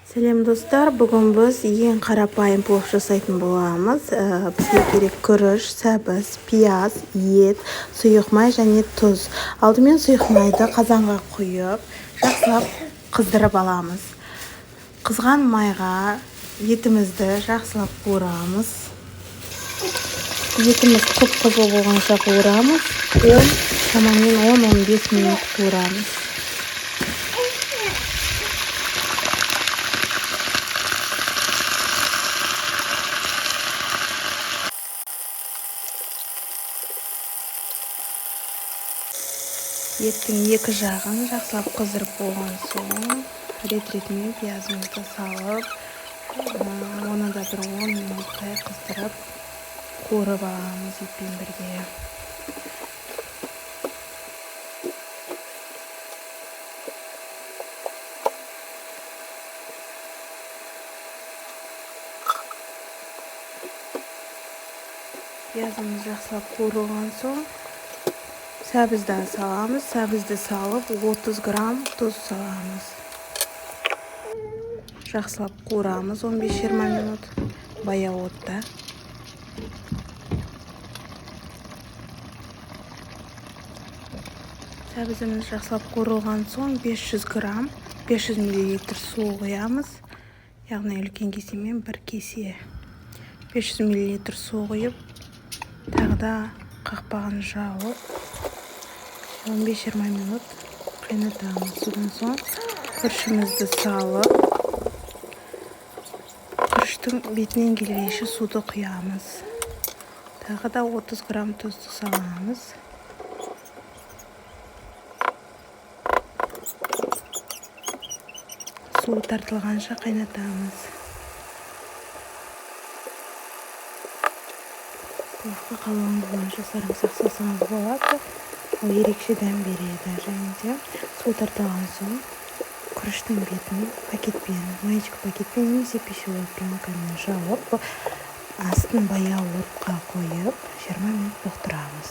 Сәлем достар, бүгін біз ең қарапайым плов жасайтын боламыз. Бізге керек күріш, сәбіз, пияз, ет, сұйық май және тұз. Алдымен сұйық майды қазанға құйып, жақсылап қыздырып аламыз. Қызған майға етімізді жақсылап қуырамыз. Етіміз қып-қызыл болғанша қуырамыз. Шамамен 10-15 минут қуырамыз. Еттің екі жағын жақсылап қыздырып болған соң, рет-ретімен пиязымызды салып, оны да бір 10 минуттай қыздырып, қуырып аламыз етпен бірге. Пиязымыз жақсылап қуырылған соң, сәбізді саламыз. Сәбізді салып 30 грамм тұз саламыз. Жақсылап қуырамыз 15-20 минут баяу отта. Сәбізіміз жақсылап қуырылған соң 500 грамм 500 мл су құямыз. Яғни үлкен кесемен бір кесе 500 мл су құйып, тағы да қақпағын жауып 15-20 минут қайнатамыз. Содан соң күрішімізді салып, күріштің бетінен келгенше суды құямыз. Тағы да 30 грамм тұзды саламыз. Су тартылғанша қайнатамыз. Пловқа қалуан болғанша сарымсақ салсаңыз болады. Ол ерекше дәм береді. Және де су тартылған соң күріштің бетін пакетпен, маечка пакетпен немесе пищевой пленкамен жауып, астын баяу отқа қойып 20 минут тоқтырамыз.